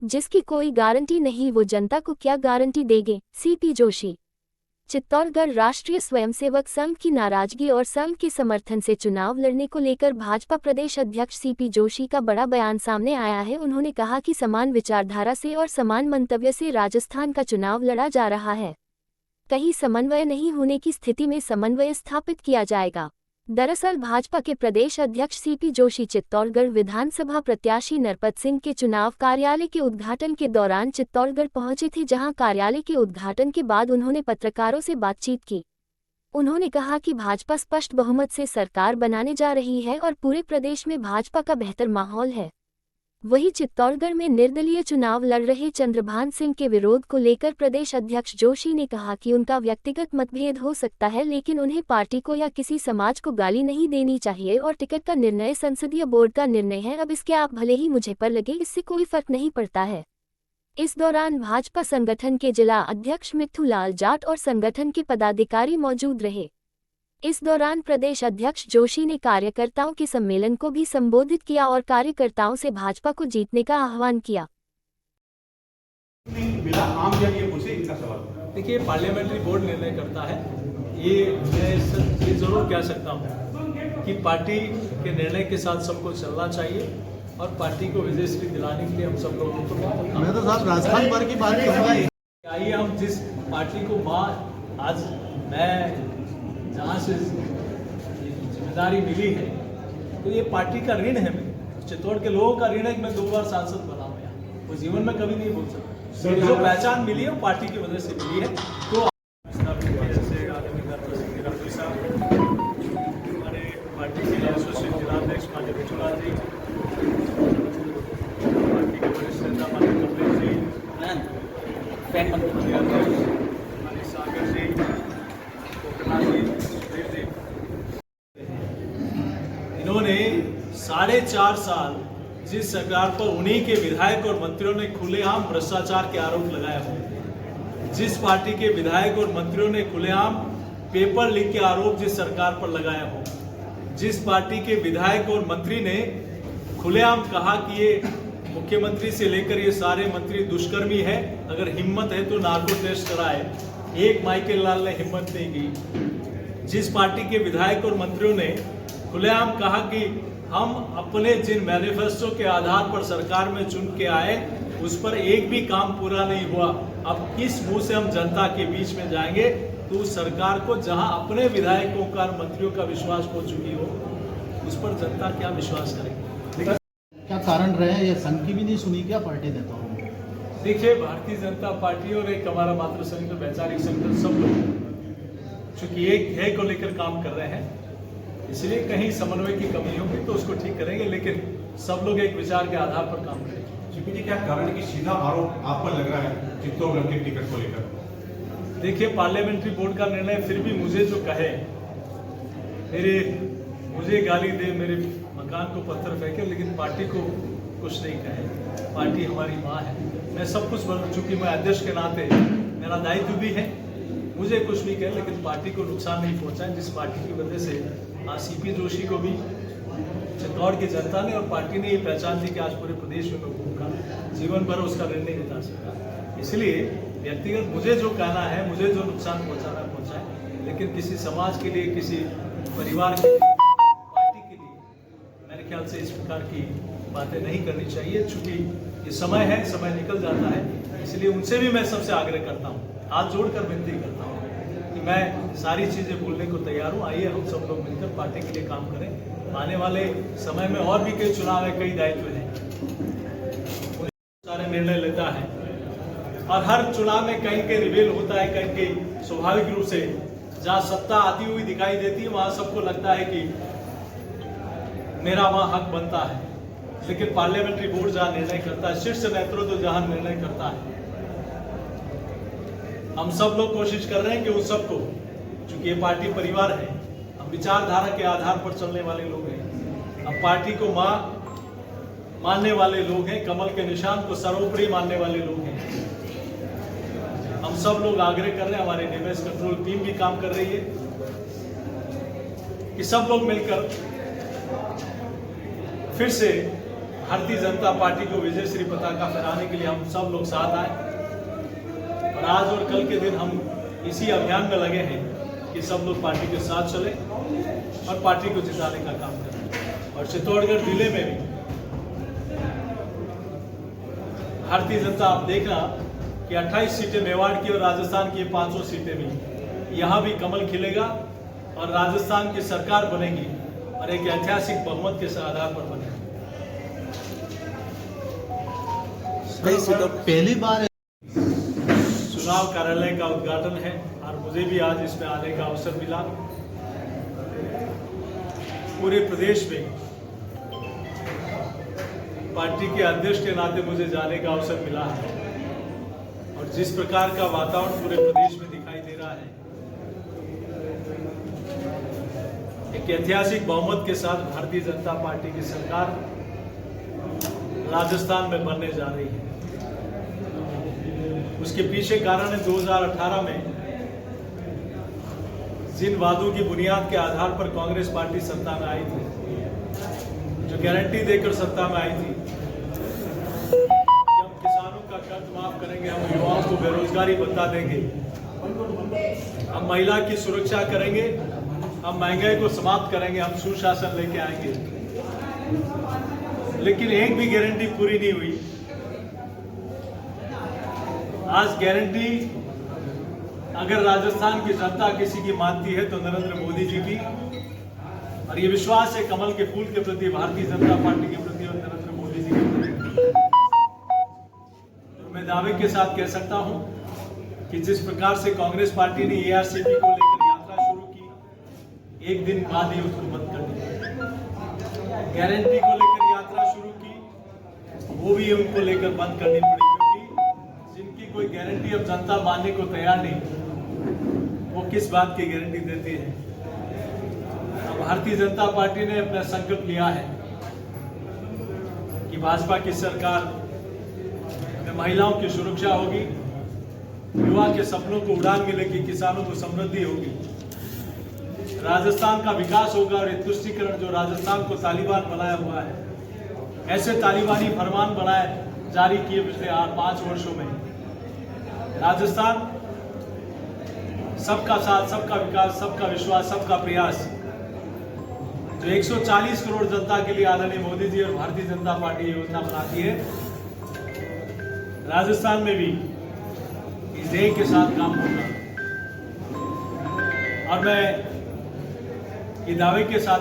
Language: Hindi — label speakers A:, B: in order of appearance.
A: जिसकी कोई गारंटी नहीं, वो जनता को क्या गारंटी देंगे। सीपी जोशी। चित्तौड़गढ़ राष्ट्रीय स्वयंसेवक संघ की नाराजगी और संघ के समर्थन से चुनाव लड़ने को लेकर भाजपा प्रदेश अध्यक्ष सीपी जोशी का बड़ा बयान सामने आया है। उन्होंने कहा कि समान विचारधारा से और समान मंतव्य से राजस्थान का चुनाव लड़ा जा रहा है। कहीं समन्वय नहीं होने की स्थिति में समन्वय स्थापित किया जाएगा। दरअसल भाजपा के प्रदेश अध्यक्ष सीपी जोशी चित्तौड़गढ़ विधानसभा प्रत्याशी नरपत सिंह के चुनाव कार्यालय के उद्घाटन के दौरान चित्तौड़गढ़ पहुंचे थे, जहां कार्यालय के उद्घाटन के बाद उन्होंने पत्रकारों से बातचीत की। उन्होंने कहा कि भाजपा स्पष्ट बहुमत से सरकार बनाने जा रही है और पूरे प्रदेश में भाजपा का बेहतर माहौल है। वहीं चित्तौड़गढ़ में निर्दलीय चुनाव लड़ रहे चंद्रभान सिंह के विरोध को लेकर प्रदेश अध्यक्ष जोशी ने कहा कि उनका व्यक्तिगत मतभेद हो सकता है, लेकिन उन्हें पार्टी को या किसी समाज को गाली नहीं देनी चाहिए और टिकट का निर्णय संसदीय बोर्ड का निर्णय है। अब इसके आप भले ही मुझे पर लगे, इससे कोई फर्क नहीं पड़ता है। इस दौरान भाजपा संगठन के जिला अध्यक्ष मिट्ठू लाल जाट और संगठन के पदाधिकारी मौजूद रहे। इस दौरान प्रदेश अध्यक्ष जोशी ने कार्यकर्ताओं के सम्मेलन को भी संबोधित किया और कार्यकर्ताओं से भाजपा को जीतने का आह्वान किया।
B: देखिए, पार्लियामेंट्री बोर्ड निर्णय करता है। ये मैं ये जरूर कह सकता हूँ कि पार्टी के निर्णय के साथ सबको चलना चाहिए और पार्टी को विजयश्री दिलाने के लिए हम सब लोगों को
C: मैं तो साहब राजस्थान भर की बात करूँगा।
B: आइए हम जिस पार्टी को आज मैं जहाँ से जिम्मेदारी मिली है, तो ये पार्टी का ऋण है। चित्तौड़ के लोगों का ऋण है कि मैं 2 बार सांसद बना हूँ यहाँ, वो जीवन में कभी नहीं बोल सकता। जो पहचान मिली है वो पार्टी की वजह से मिली है। तो हमारे पार्टी के जिलाध्यक्ष माननीय बिचुला जी, पार्टी के वरिष्ठ नेता माननीय कपिल जी, माननीय सागर जी, इन्होंने 4.5 साल जिस सरकार पर उन्हीं के विधायक और मंत्रियों ने खुलेआम भ्रष्टाचार के आरोप लगाए हुए, जिस पार्टी के विधायक और मंत्रियों ने खुलेआम पेपर लीक के आरोप जिस सरकार पर लगाया हो, जिस पार्टी के विधायक और मंत्री ने खुलेआम कहा कि ये मुख्यमंत्री से लेकर ये सारे मंत्री दुष्कर्मी है, अगर हिम्मत है तो नार्को टेस्ट कराए, एक माइकल लाल ने हिम्मत नहीं की। जिस पार्टी के विधायक और मंत्रियों ने खुलेआम कहा कि हम अपने जिन मैनिफेस्टो के आधार पर सरकार में चुन के आए, उस पर एक भी काम पूरा नहीं हुआ, अब किस मुंह से हम जनता के बीच में जाएंगे। तो उस सरकार को जहां अपने विधायकों का और मंत्रियों का विश्वास खो चुकी हो, उस पर जनता क्या विश्वास करेगी।
C: क्या कारण रहे, ये संघ की भी नहीं सुनी क्या पार्टी नेताओं?
B: देखिए, भारतीय जनता पार्टी और एक हमारा मातृ संगठन वैचारिक संगठन सब लोग चूंकि एक ध्येय को लेकर काम कर रहे हैं, इसलिए कहीं समन्वय की कमी होगी तो उसको ठीक करेंगे, लेकिन सब लोग एक विचार के आधार पर काम करेंगे।
D: सीपी जी, क्या कारण है कि सीधा आरोप आप पर लग रहा है चित्तौड़गढ़ के टिकट को लेकर?
B: देखिए, पार्लियामेंट्री बोर्ड का निर्णय, फिर भी मुझे जो कहे, मुझे गाली दे, मेरे मकान को पत्थर फेंके, लेकिन पार्टी को कुछ नहीं कहे। पार्टी हमारी माँ है, मैं सब कुछ बोलूँ, चूंकि मैं अध्यक्ष के नाते मेरा दायित्व भी है, मुझे कुछ भी कहे, लेकिन पार्टी को नुकसान नहीं पहुंचाए। जिस पार्टी की वजह से आज सीपी जोशी को भी चित्तौड़ की जनता ने और पार्टी ने ये पहचान दी कि आज पूरे प्रदेश में घूमका जीवन भर उसका ऋण नहीं उतार सकता। इसलिए व्यक्तिगत मुझे जो कहना है, मुझे जो नुकसान पहुंचाना पहुंचाए, लेकिन किसी समाज के लिए, किसी परिवार के लिए, पार्टी के लिए मेरे ख्याल से इस प्रकार की बातें नहीं करनी चाहिए। चूंकि ये समय है, समय निकल जाता है, इसलिए उनसे भी मैं सबसे आग्रह करता हूँ, हाथ जोड़कर विनती करता हूँ कि मैं सारी चीजें बोलने को तैयार हूँ। आइए हम सब लोग मिलकर पार्टी के लिए काम करें। आने वाले समय में और भी कई चुनाव है, कई दायित्व हैं, सारे निर्णय लेता है और हर चुनाव में कहीं के रिवेल होता है, कहीं के स्वाभाविक रूप से जहाँ सत्ता आती हुई दिखाई देती है, वहां सबको लगता है कि मेरा वहां हक बनता है। लेकिन पार्लियामेंट्री बोर्ड जहां निर्णय करता है, शीर्ष नेतृत्व जहां निर्णय करता है, हम सब लोग कोशिश कर रहे हैं कि उस सबको, चूंकि ये पार्टी परिवार है, हम विचारधारा के आधार पर चलने वाले लोग हैं, हम पार्टी को मां मानने वाले लोग हैं, कमल के निशान को सर्वोपरि मानने वाले लोग हैं। हम सब लोग आग्रह कर रहे हैं, हमारे निवेश कंट्रोल टीम भी काम कर रही है कि सब लोग मिलकर फिर से भारतीय जनता पार्टी को विजयश्री पताका फहराने के लिए हम सब लोग साथ आए और आज और कल के दिन हम इसी अभियान में लगे हैं कि सब लोग पार्टी के साथ चले और पार्टी को जिताने का काम करें। और चित्तौड़गढ़ जिले में भी भारतीय जनता, आप देखना कि 28 सीटें मेवाड़ की और राजस्थान की 500 सीटें भी, यहाँ भी कमल खिलेगा और राजस्थान की सरकार बनेगी और एक ऐतिहासिक बहुमत के आधार पर बनेगी।
C: पहली बार
B: चुनाव कार्यालय का उद्घाटन है और मुझे भी आज इसमें आने का अवसर मिला। पूरे प्रदेश में पार्टी के अध्यक्ष के नाते मुझे जाने का अवसर मिला है और जिस प्रकार का वातावरण पूरे प्रदेश में दिखाई दे रहा है, एक ऐतिहासिक बहुमत के साथ भारतीय जनता पार्टी की सरकार राजस्थान में बनने जा रही है। उसके पीछे कारण है 2018 में जिन वादों की बुनियाद के आधार पर कांग्रेस पार्टी सत्ता में आई थी, जो गारंटी देकर सत्ता में आई थी कि हम किसानों का कर्ज माफ करेंगे, हम युवाओं को बेरोजगारी भत्ता देंगे, हम महिला की सुरक्षा करेंगे, हम महंगाई को समाप्त करेंगे, हम सुशासन लेके आएंगे। लेकिन एक भी गारंटी पूरी नहीं हुई। आज गारंटी अगर राजस्थान की जनता किसी की मानती है तो नरेंद्र मोदी जी की, और ये विश्वास है कमल के फूल के प्रति, भारतीय जनता पार्टी के प्रति और नरेंद्र मोदी जी के प्रति। तो मैं दावे के साथ कह सकता हूं कि जिस प्रकार से कांग्रेस पार्टी ने एआरसीपी को लेकर यात्रा शुरू की, एक दिन बाद ही उसको बंद कर दिया। गारंटी को लेकर यात्रा शुरू की, वो भी उनको लेकर बंद करनी पड़ी, जिनकी कोई गारंटी अब जनता मानने को तैयार नहीं, वो किस बात की गारंटी देती है। अब भारतीय जनता पार्टी ने अपना संकल्प लिया है कि भाजपा की सरकार में महिलाओं की सुरक्षा होगी, युवा के सपनों को उड़ान मिलेगी, किसानों को समृद्धि होगी, राजस्थान का विकास होगा और ये तुष्टीकरण जो राजस्थान को तालिबान बनाया हुआ है, ऐसे तालिबानी फरमान बनाए जारी किए पिछले 5 वर्षों में, राजस्थान सबका साथ, सबका विकास, सबका विश्वास, सबका प्रयास, जो 140 करोड़ जनता के लिए आदरणीय मोदी जी और भारतीय जनता पार्टी योजना बनाती है, राजस्थान में भी इस ध्येय के साथ काम होगा। और मैं ये दावे के साथ